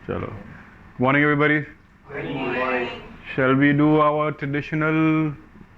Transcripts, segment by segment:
Chalo. Morning, everybody. Good morning. Shall we do our traditional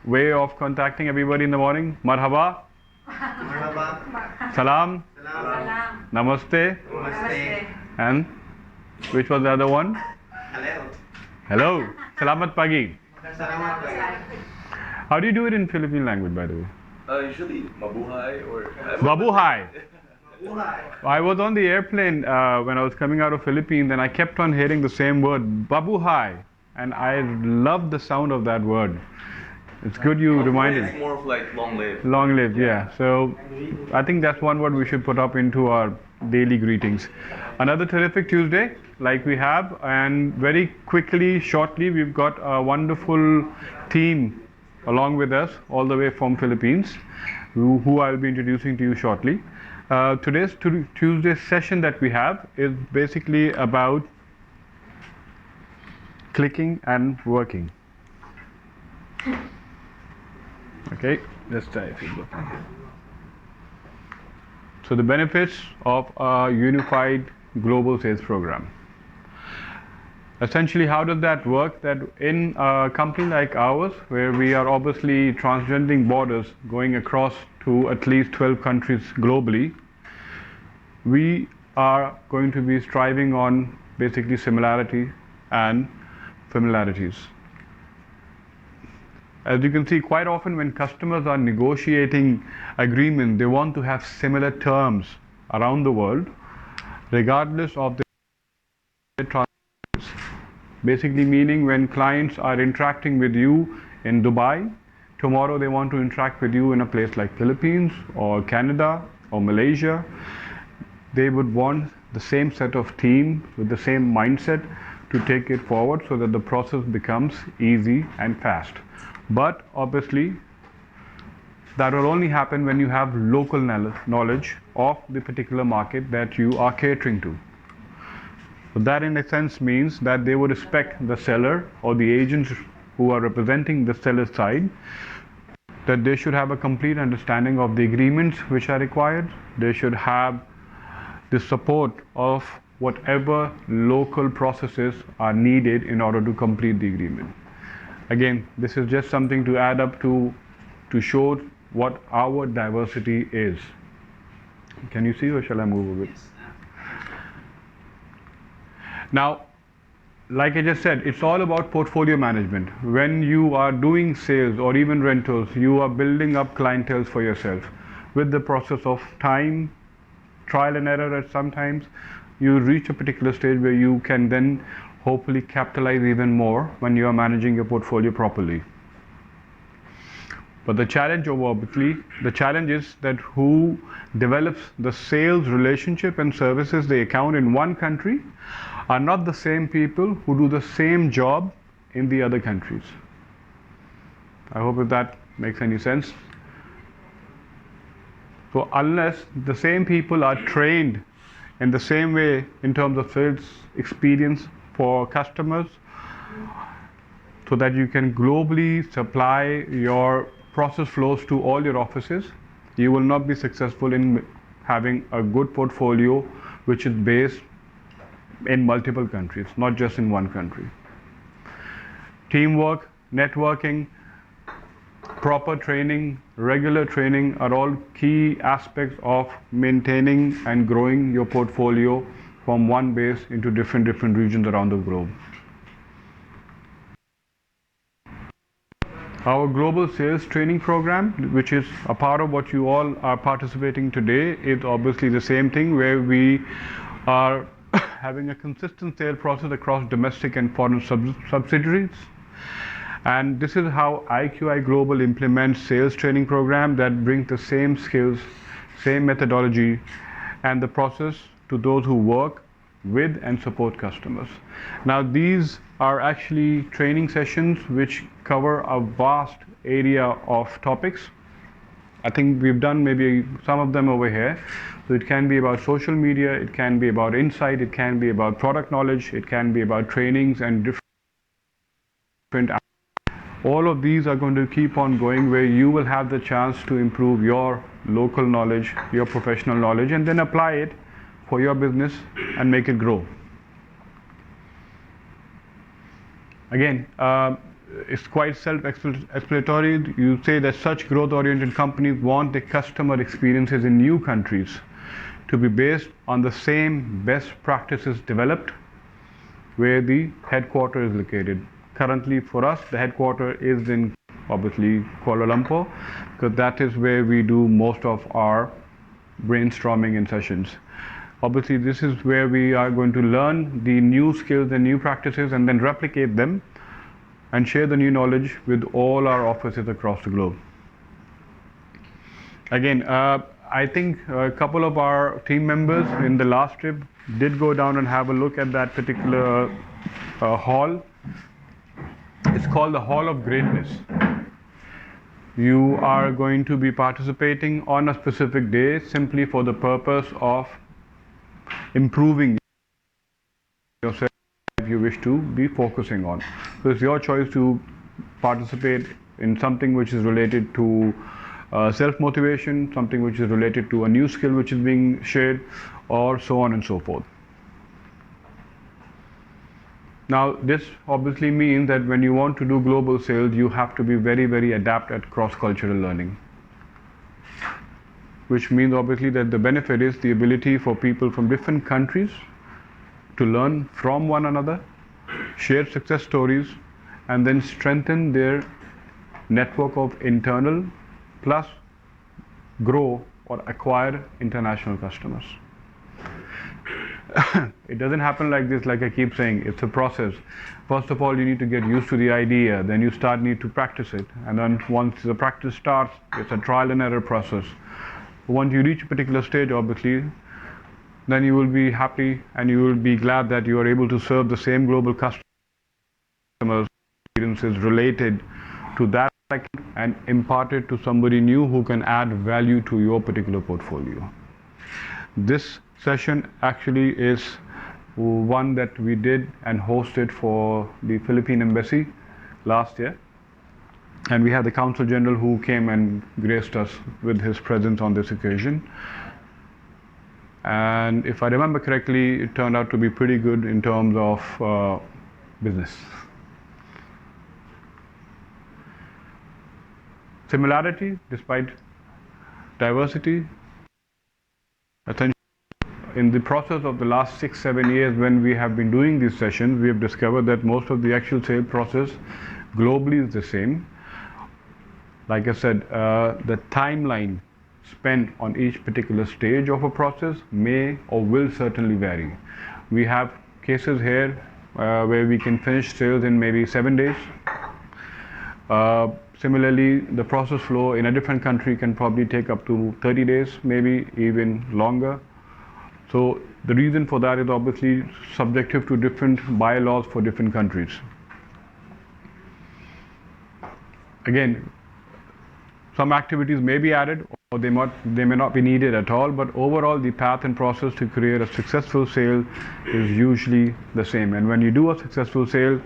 way of contacting everybody in the morning? Marhaba, Marhaba. salam, Salam. namaste, Namaste. and which was the other one? Hello. Hello, salamat pagi. Salamat pagi. How do you do it in Philippine language, by the way? Usually mabuhay or Babuhay. Buhay. I was on the airplane when I was coming out of Philippines, and I kept on hearing the same word, babuhay, and I love the sound of that word. It's good you reminded. It's more of like long live. Long live, yeah. So I think that's one word we should put up into our daily greetings. Another terrific Tuesday, like we have, and very quickly, shortly, we've got a wonderful team along with us, all the way from Philippines, who I'll be introducing to you shortly. Today's Tuesday session that we have is basically about clicking and working. Okay, let's try if you look. So the benefits of a unified global sales program. Essentially, how does that work? That in a company like ours, where we are obviously transcending borders, going across to at least 12 countries globally, we are going to be striving on basically similarity and familiarities. As you can see, quite often when customers are negotiating agreement, they want to have similar terms around the world, regardless of the transactions. Basically meaning when clients are interacting with you in Dubai, tomorrow they want to interact with you in a place like Philippines or Canada or Malaysia, they would want the same set of team with the same mindset to take it forward so that the process becomes easy and fast. But obviously, that will only happen when you have local knowledge of the particular market that you are catering to. So that in a sense means that they would expect the seller or the agents who are representing the seller side, that they should have a complete understanding of the agreements which are required. They should have the support of whatever local processes are needed in order to complete the agreement. Again, this is just something to add up to show what our diversity is. Can you see, or shall I move a bit? Now, like I just said, it's all about portfolio management. When you are doing sales or even rentals, you are building up clienteles for yourself. With the process of time, trial and error at sometimes, you reach a particular stage where you can then hopefully capitalize even more when you are managing your portfolio properly. But the challenge is that who develops the sales relationship and services the account in one country are not the same people who do the same job in the other countries. I hope if that makes any sense. So unless the same people are trained in the same way in terms of sales experience for customers, so that you can globally supply your process flows to all your offices, you will not be successful in having a good portfolio which is based in multiple countries, not just in one country. Teamwork, networking, proper training, regular training are all key aspects of maintaining and growing your portfolio from one base into different regions around the globe. Our global sales training program, which is a part of what you all are participating today, is obviously the same thing, where we are having a consistent sales process across domestic and foreign subsidiaries. And this is how IQI Global implements sales training program that brings the same skills, same methodology, and the process to those who work with and support customers. Now, these are actually training sessions which cover a vast area of topics. I think we've done maybe some of them over here. So it can be about social media, it can be about insight, it can be about product knowledge, it can be about trainings and different. All of these are going to keep on going, where you will have the chance to improve your local knowledge, your professional knowledge, and then apply it for your business and make it grow. Again, it's quite self-explanatory. You say that such growth-oriented companies want the customer experiences in new countries to be based on the same best practices developed where the headquarters is located. Currently, for us, the headquarters is in obviously Kuala Lumpur, because that is where we do most of our brainstorming and sessions. Obviously, this is where we are going to learn the new skills and new practices and then replicate them and share the new knowledge with all our offices across the globe. Again, I think a couple of our team members in the last trip did go down and have a look at that particular hall. It's called the Hall of Greatness. You are going to be participating on a specific day simply for the purpose of improving yourself if you wish to be focusing on. So it's your choice to participate in something which is related to self-motivation, something which is related to a new skill which is being shared, or so on and so forth. Now, this obviously means that when you want to do global sales, you have to be very, very adept at cross-cultural learning. Which means obviously that the benefit is the ability for people from different countries to learn from one another, share success stories, and then strengthen their network of internal plus grow or acquire international customers. It doesn't happen like this, like I keep saying, it's a process. First of all, you need to get used to the idea, then you need to practice it, and then once the practice starts, it's a trial and error process. Once you reach a particular stage, obviously, then you will be happy and you will be glad that you are able to serve the same global customers experiences related to that and impart it to somebody new who can add value to your particular portfolio. This session actually is one that we did and hosted for the Philippine Embassy last year. And we had the Consul General who came and graced us with his presence on this occasion. And if I remember correctly, it turned out to be pretty good in terms of business. Similarity, despite diversity, essentially in the process of the last 6-7 years when we have been doing these sessions, we have discovered that most of the actual sale process globally is the same. Like I said, the timeline spent on each particular stage of a process may or will certainly vary. We have cases here where we can finish sales in maybe 7 days. Similarly, the process flow in a different country can probably take up to 30 days, maybe even longer. So the reason for that is obviously subjective to different bylaws for different countries. Again, some activities may be added or they may not be needed at all, but overall the path and process to create a successful sale is usually the same. And when you do a successful sale,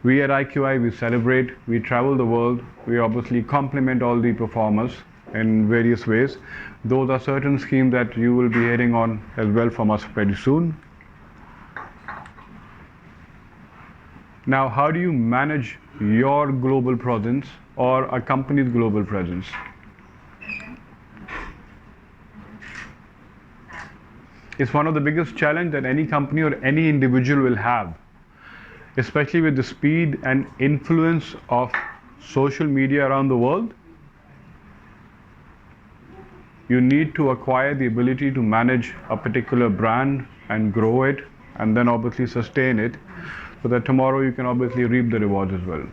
we at IQI, we celebrate, we travel the world, we obviously compliment all the performers in various ways. Those are certain schemes that you will be hearing on as well from us very soon. Now, how do you manage your global presence or a company's global presence? It's one of the biggest challenges that any company or any individual will have, especially with the speed and influence of social media around the world. You need to acquire the ability to manage a particular brand and grow it and then obviously sustain it so that tomorrow you can obviously reap the rewards as well.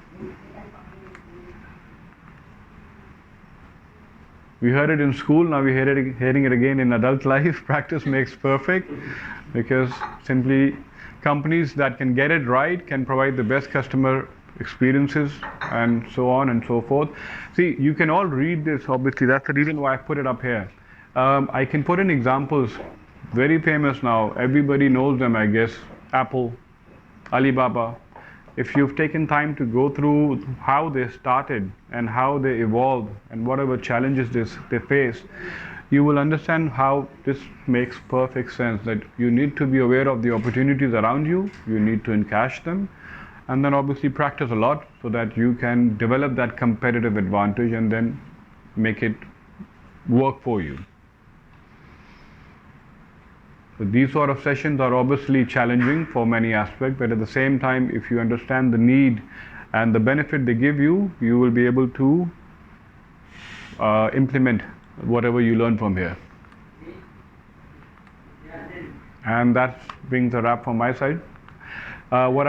We heard it in school, now we're hearing it again in adult life. Practice makes perfect, because simply companies that can get it right can provide the best customer experiences and so on and so forth. See, you can all read this, obviously, that's the reason why I put it up here. I can put in examples, very famous now, everybody knows them, I guess. Apple, Alibaba. If you've taken time to go through how they started and how they evolved and whatever challenges they face, you will understand how this makes perfect sense, that you need to be aware of the opportunities around you, you need to encash them, and then obviously practice a lot so that you can develop that competitive advantage and then make it work for you. So these sort of sessions are obviously challenging for many aspects, but at the same time, if you understand the need and the benefit they give you, you will be able to implement whatever you learn from here. And that brings a wrap from my side. What